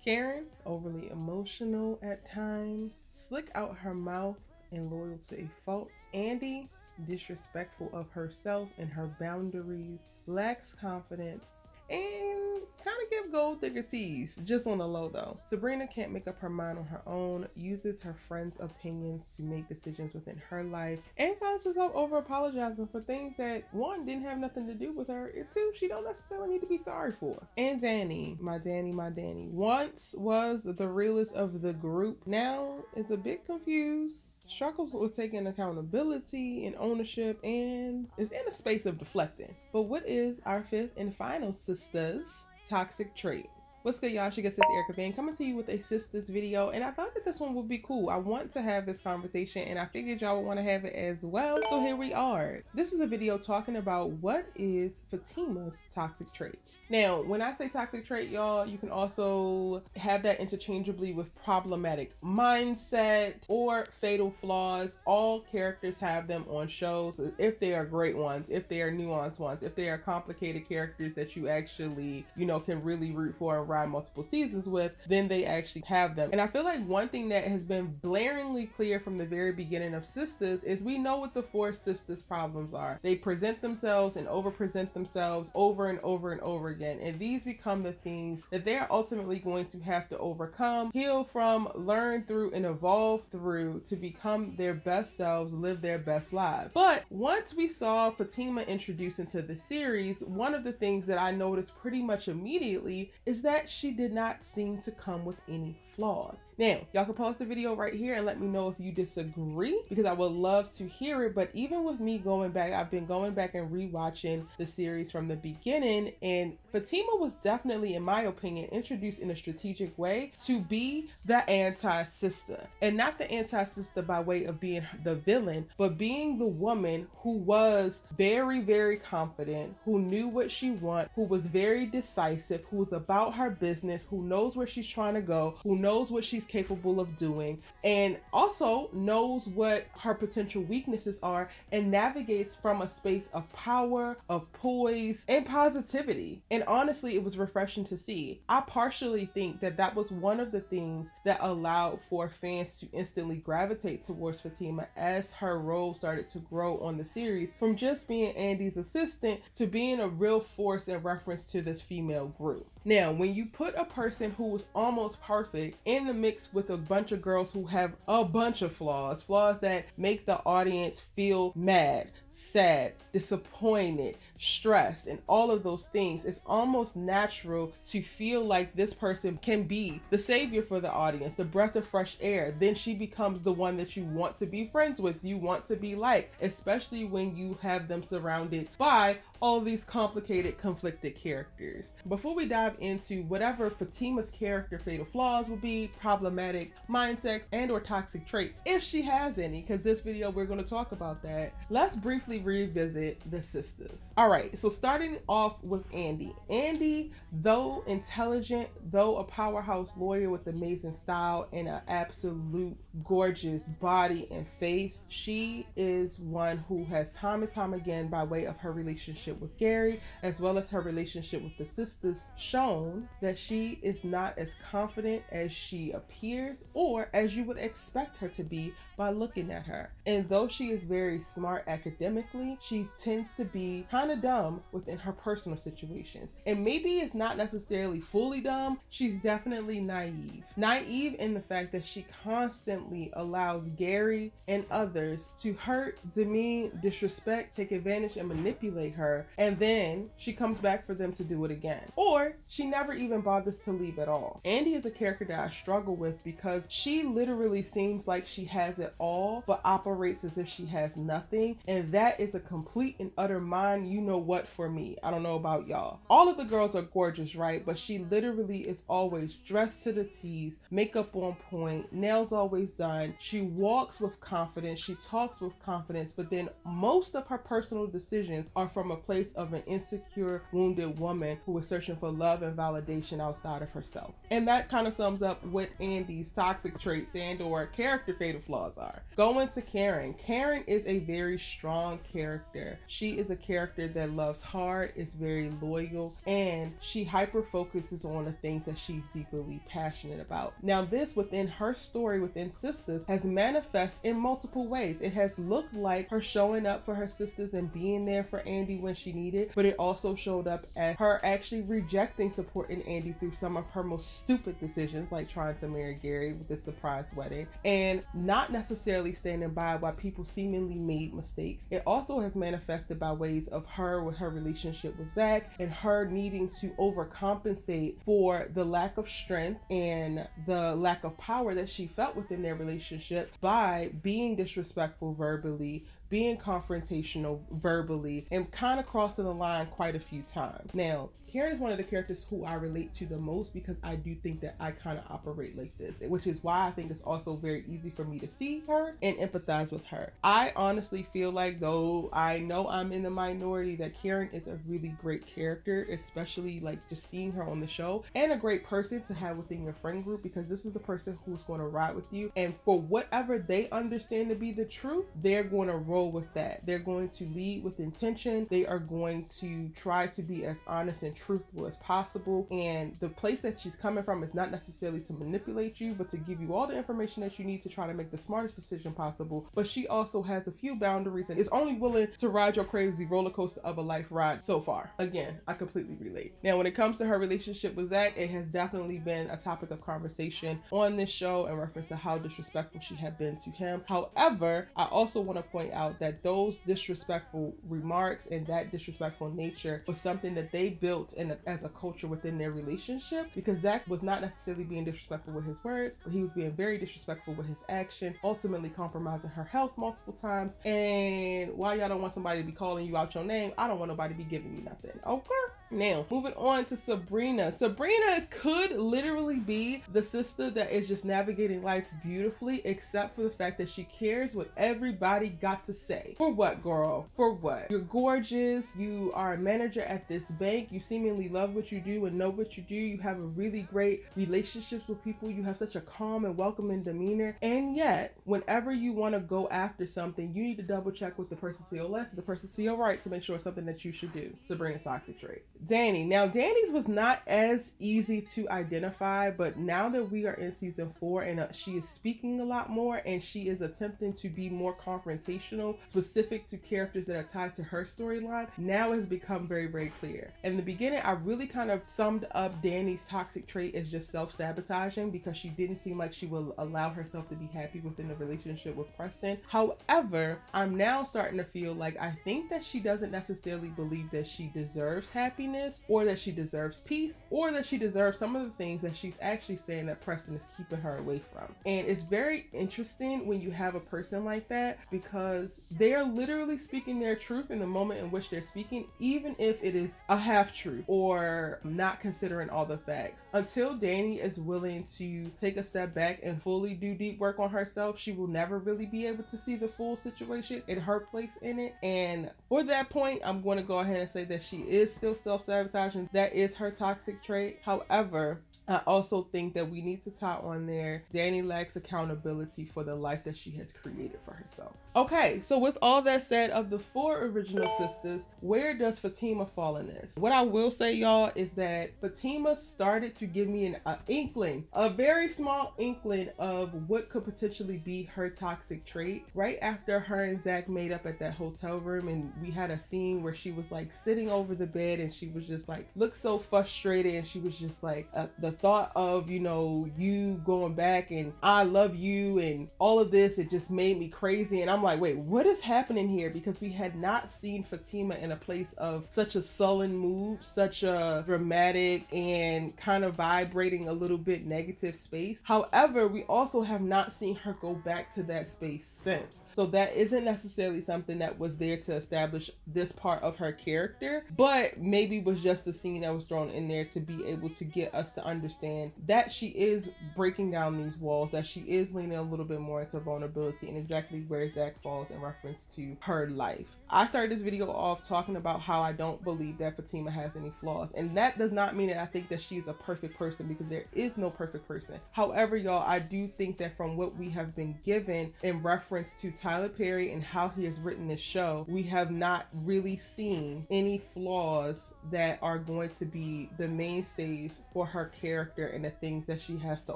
Karen, overly emotional at times, slick out her mouth and loyal to a fault. Andi, disrespectful of herself and her boundaries, lacks confidence, and kind of give gold digger seeds, just on the low though. Sabrina can't make up her mind on her own, uses her friends' opinions to make decisions within her life, and finds herself over apologizing for things that one, didn't have nothing to do with her, and two, she don't necessarily need to be sorry for. And Danni, my Danni, once was the realest of the group, now is a bit confused, struggles with taking accountability and ownership, and is in a space of deflecting. But what is our fifth and final Sistas toxic trait? What's good, y'all? She gets this Erica Van coming to you with a Sistas video, and I thought that this one would be cool. I want to have this conversation, and I figured y'all would want to have it as well. So here we are. This is a video talking about what is Fatima's toxic trait. Now, when I say toxic trait, y'all, you can also have that interchangeably with problematic mindset or fatal flaws. All characters have them on shows if they are great ones, if they are nuanced ones, if they are complicated characters that you actually, can really root for and ride multiple seasons with, then they actually have them. And I feel like one thing that has been blaringly clear from the very beginning of Sistas is we know what the four Sistas problems are. They present themselves and over-present themselves over and over and over again. And these become the things that they're ultimately going to have to overcome, heal from, learn through, and evolve through to become their best selves, live their best lives. But once we saw Fatima introduced into the series, one of the things that I noticed pretty much immediately is that she did not seem to come with any flaws. Now, y'all can pause the video right here and let me know if you disagree, because I would love to hear it. But even with me going back, I've been going back and rewatching the series from the beginning, and Fatima was definitely, in my opinion, introduced in a strategic way to be the anti-sister. And not the anti-sister by way of being the villain, but being the woman who was very, very confident, who knew what she wanted, who was very decisive, who was about her business, who knows where she's trying to go, who knows what she's capable of doing, and also knows what her potential weaknesses are, and navigates from a space of power, of poise, and positivity. And honestly, it was refreshing to see. I partially think that that was one of the things that allowed for fans to instantly gravitate towards Fatima as her role started to grow on the series, from just being Andi's assistant to being a real force in reference to this female group. Now, when you put a person who was almost perfect in the mix with a bunch of girls who have a bunch of flaws that make the audience feel mad, sad, disappointed, stressed, and all of those things, it's almost natural to feel like this person can be the savior for the audience, the breath of fresh air. Then she becomes the one that you want to be friends with, you want to be like, especially when you have them surrounded by all these complicated, conflicted characters. Before we dive into whatever Fatima's character fatal flaws will be, problematic mindsets, and or toxic traits, if she has any, because this video we're going to talk about that, let's briefly revisit the Sistas. Alright, so starting off with Andi. Andi, though intelligent, though a powerhouse lawyer with amazing style and an absolute gorgeous body and face, she is one who has time and time again, by way of her relationship with Gary, as well as her relationship with the sisters, shown that she is not as confident as she appears or as you would expect her to be by looking at her. And though she is very smart academically, she tends to be kind of dumb within her personal situations. And maybe it's not necessarily fully dumb, she's definitely naive. Naive in the fact that she constantly allows Gary and others to hurt, demean, disrespect, take advantage, and manipulate her, and then she comes back for them to do it again. Or she never even bothers to leave at all. Andi is a character that I struggle with because she literally seems like she has it all, but operates as if she has nothing, and that is a complete and utter mind you know what for me. I don't know about y'all. All of the girls are gorgeous, right? But she literally is always dressed to the T's, makeup on point, nails always done. She walks with confidence, she talks with confidence, but then most of her personal decisions are from a place of an insecure, wounded woman who is searching for love and validation outside of herself. And that kind of sums up what Andi's toxic traits and or character fatal flaws are. Going to Karen. Karen is a very strong character. She is a character that loves hard, is very loyal, and she hyper focuses on the things that she's deeply passionate about. Now this within her story within Sistas has manifested in multiple ways. It has looked like her showing up for her sisters and being there for Andi when she needed, but it also showed up as her actually rejecting support in Andi through some of her most stupid decisions, like trying to marry Gary with this surprise wedding, and not necessarily standing by while people seemingly made mistakes. It also has manifested by ways of her with her relationship with Zach and her needing to overcompensate for the lack of strength and the lack of power that she felt within their relationship by being disrespectful verbally, being confrontational verbally, and kind of crossing the line quite a few times. Now, Karen is one of the characters who I relate to the most because I do think that I kind of operate like this, which is why I think it's also very easy for me to see her and empathize with her. I honestly feel like, though I know I'm in the minority, that Karen is a really great character, especially like just seeing her on the show, and a great person to have within your friend group, because this is the person who's going to ride with you, and for whatever they understand to be the truth, they're going to roll with that. They're going to lead with intention. They are going to try to be as honest and truthful as possible, and the place that she's coming from is not necessarily to manipulate you, but to give you all the information that you need to try to make the smartest decision possible. But she also has a few boundaries and is only willing to ride your crazy roller coaster of a life ride so far. Again, I completely relate. Now, when it comes to her relationship with Zach, it has definitely been a topic of conversation on this show in reference to how disrespectful she had been to him. However, I also want to point out that those disrespectful remarks and that disrespectful nature was something that they built as a culture within their relationship, because Zach was not necessarily being disrespectful with his words, but he was being very disrespectful with his action, ultimately compromising her health multiple times. And while y'all don't want somebody to be calling you out your name, I don't want nobody to be giving me nothing. Okay? Now, moving on to Sabrina. Sabrina could literally be the sister that is just navigating life beautifully, except for the fact that she cares what everybody got to say. For what, girl? For what? You're gorgeous. You are a manager at this bank. You seemingly love what you do and know what you do. You have a really great relationships with people. You have such a calm and welcoming demeanor. And yet, whenever you want to go after something, you need to double check with the person to your left, the person to your right, to make sure it's something that you should do. Sabrina's toxic trait. Danni. Now, Danni's was not as easy to identify, but now that we are in season 4 and she is speaking a lot more and she is attempting to be more confrontational, specific to characters that are tied to her storyline, now has become very, very clear. In the beginning, I really kind of summed up Danni's toxic trait as just self-sabotaging, because she didn't seem like she will allow herself to be happy within the relationship with Preston. However, I'm now starting to feel like I think that she doesn't necessarily believe that she deserves happiness, or that she deserves peace, or that she deserves some of the things that she's actually saying that Preston is keeping her away from. And it's very interesting when you have a person like that, because they're literally speaking their truth in the moment in which they're speaking, even if it is a half truth or not considering all the facts. Until Danni is willing to take a step back and fully do deep work on herself, she will never really be able to see the full situation and her place in it. And for that point, I'm going to go ahead and say that she is still self-sabotaging. That is her toxic trait. However, I also think that we need to tie on there, Danni lacks accountability for the life that she has created for herself. Okay, so with all that said, of the 4 original sisters, where does Fatima fall in this? What I will say, y'all, is that Fatima started to give me an inkling, a very small inkling of what could potentially be her toxic trait right after her and Zach made up at that hotel room, and we had a scene where she was like sitting over the bed and she was just like, looked so frustrated, and she was just like, the thought of, you know, you going back and I love you and all of this, it just made me crazy. And I'm like, wait, what is happening here? Because we had not seen Fatima in a place of such a sullen mood, such a dramatic and kind of vibrating a little bit negative space. However, we also have not seen her go back to that space since. So that isn't necessarily something that was there to establish this part of her character, but maybe was just a scene that was thrown in there to be able to get us to understand that she is breaking down these walls, that she is leaning a little bit more into vulnerability, and exactly where Zach falls in reference to her life. I started this video off talking about how I don't believe that Fatima has any flaws, and that does not mean that I think that she is a perfect person, because there is no perfect person. However, y'all, I do think that from what we have been given in reference to Tyler Perry and how he has written this show, we have not really seen any flaws that are going to be the mainstays for her character and the things that she has to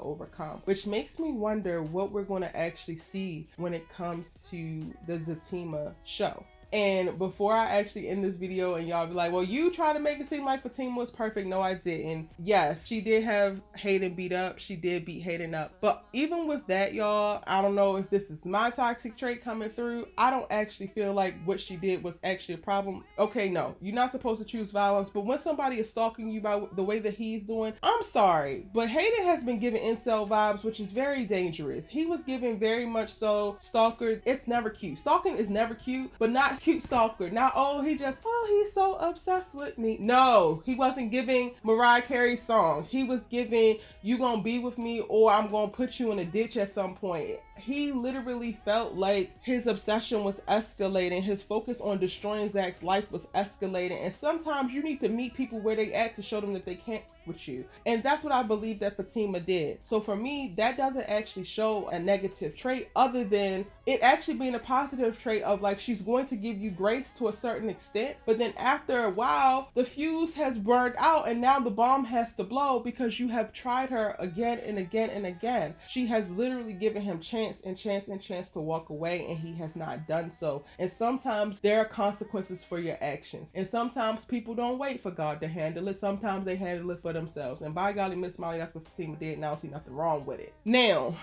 overcome, which makes me wonder what we're going to actually see when it comes to the Fatima show. And before I actually end this video and y'all be like, well, you try to make it seem like Fatima was perfect. No, I didn't. Yes, she did have Hayden beat up. She did beat Hayden up. But even with that, y'all, I don't know if this is my toxic trait coming through. I don't actually feel like what she did was actually a problem. Okay, no, you're not supposed to choose violence. But when somebody is stalking you by the way that he's doing, I'm sorry, but Hayden has been giving incel vibes, which is very dangerous. He was giving very much so stalker. It's never cute. Stalking is never cute, but not cute stalker. Now, he's so obsessed with me. No, he wasn't giving Mariah Carey's song. He was giving, you gonna be with me or I'm gonna put you in a ditch at some point. He literally felt like his obsession was escalating. His focus on destroying Zach's life was escalating. And sometimes you need to meet people where they at to show them that they can't with you. And that's what I believe that Fatima did. So for me, that doesn't actually show a negative trait, other than it actually being a positive trait of like, she's going to give you grace to a certain extent, but then after a while, the fuse has burned out and now the bomb has to blow because you have tried her again and again and again. She has literally given him chance and chance and chance to walk away, and he has not done so. And sometimes there are consequences for your actions. And sometimes people don't wait for God to handle it. Sometimes they handle it for themselves. And by golly, Miss Molly, that's what Fatima did, and I don't see nothing wrong with it. Now,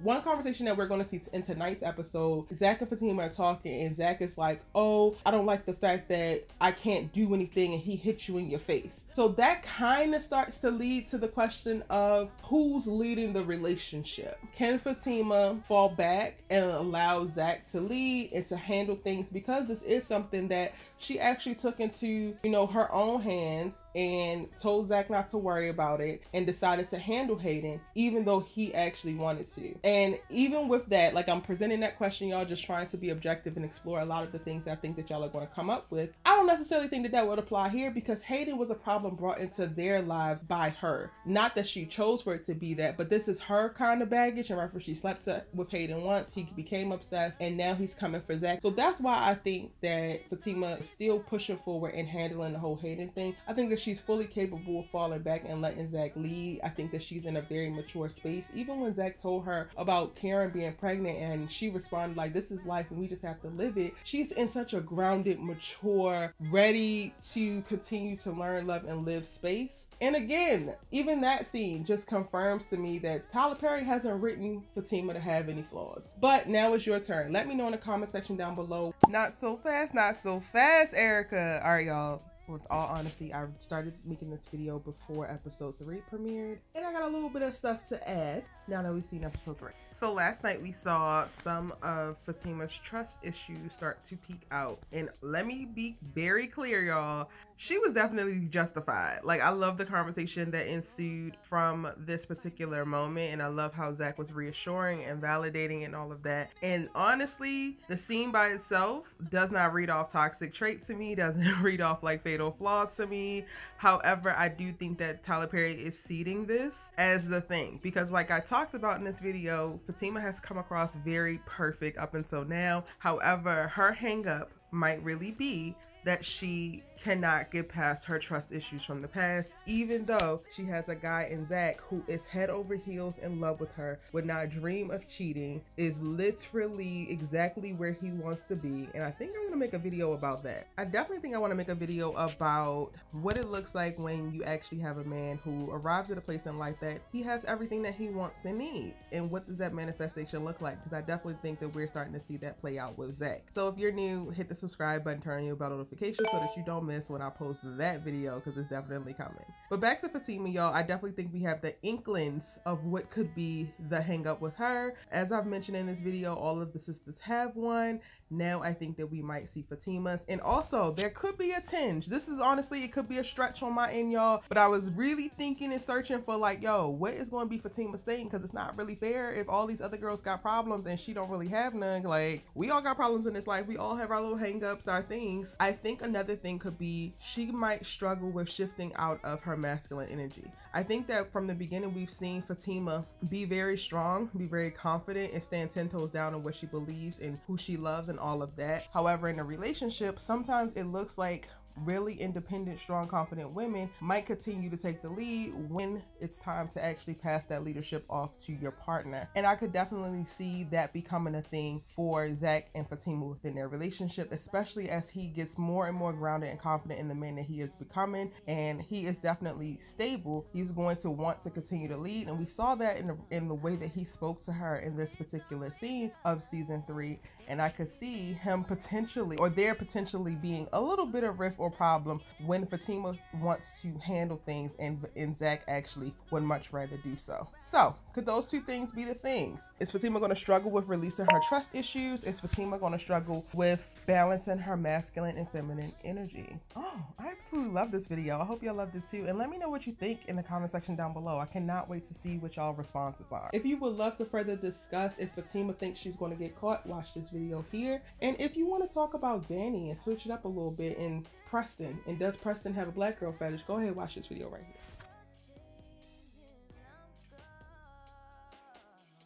one conversation that we're going to see in tonight's episode, Zach and Fatima are talking, and Zach is like, oh, I don't like the fact that I can't do anything and he hits you in your face. So that kind of starts to lead to the question of who's leading the relationship. Can Fatima fall back and allow Zach to lead and to handle things, because this is something that she actually took into, her own hands and told Zach not to worry about it and decided to handle Hayden, even though he actually wanted to. And even with that, like, I'm presenting that question, y'all, just trying to be objective and explore a lot of the things I think that y'all are going to come up with. I don't necessarily think that would apply here, because Hayden was a problem brought into their lives by her. Not that she chose for it to be that, but this is her kind of baggage. And remember, she slept with Hayden once, he became obsessed, and now he's coming for Zach. So that's why I think that Fatima is still pushing forward and handling the whole Hayden thing. I think that she's fully capable of falling back and letting Zach lead. I think that she's in a very mature space. Even when Zach told her about Karen being pregnant and she responded like, this is life and we just have to live it, she's in such a grounded, mature, ready to continue to learn, love, and live space. And again, even that scene just confirms to me that Tyler Perry hasn't written Fatima to have any flaws. But now it's your turn. Let me know in the comment section down below. Not so fast, not so fast, Erica. All right, y'all. With all honesty, I started making this video before episode 3 premiered, and I got a little bit of stuff to add now that we've seen episode 3. So last night we saw some of Fatima's trust issues start to peek out. And let me be very clear, y'all. She was definitely justified. Like, I love the conversation that ensued from this particular moment. And I love how Zach was reassuring and validating and all of that. And honestly, the scene by itself does not read off toxic trait to me. Doesn't read off like fatal flaw to me. However, I do think that Tyler Perry is seeding this as the thing. Because like I talked about in this video, Fatima has come across very perfect up until now. However, her hang up might really be that she cannot get past her trust issues from the past, even though she has a guy in Zach who is head over heels in love with her, would not dream of cheating, is literally exactly where he wants to be. And I think I want to make a video about that. I definitely think I want to make a video about what it looks like when you actually have a man who arrives at a place in life that he has everything that he wants and needs, and what does that manifestation look like, because I definitely think that we're starting to see that play out with Zach. So if you're new, hit the subscribe button, turn on your bell notifications so that you don't miss miss when I post that video, because it's definitely coming. But back to Fatima, y'all. I definitely think we have the inklings of what could be the hang up with her. As I've mentioned in this video, all of the sisters have one. Now I think that we might see Fatima's, and also there could be a tinge. This is honestly, it could be a stretch on my end, y'all, but I was really thinking and searching for like, yo, what is going to be Fatima's thing? Because it's not really fair if all these other girls got problems and she don't really have none. Like, we all got problems in this life. We all have our little hang-ups, our things. I think another thing could be she might struggle with shifting out of her masculine energy. I think that from the beginning we've seen Fatima be very strong, be very confident, and stand 10 toes down on what she believes and who she loves and all of that. However, in a relationship, sometimes it looks like really independent, strong, confident women might continue to take the lead when it's time to actually pass that leadership off to your partner. And I could definitely see that becoming a thing for Zach and Fatima within their relationship, especially as he gets more and more grounded and confident in the man that he is becoming, and he is definitely stable. He's going to want to continue to lead, and we saw that in the way that he spoke to her in this particular scene of season 3. And I could see him potentially, or there potentially being a little bit of rift or problem when Fatima wants to handle things and Zach actually would much rather do so. So could those two things be the things? Is Fatima going to struggle with releasing her trust issues? Is Fatima going to struggle with balancing her masculine and feminine energy? Oh, I absolutely love this video. I hope y'all loved it too. And let me know what you think in the comment section down below. I cannot wait to see what y'all responses are. If you would love to further discuss if Fatima thinks she's going to get caught, watch this video here. And if you want to talk about Danni and switch it up a little bit, and Preston, and does Preston have a black girl fetish, go ahead and watch this video right here.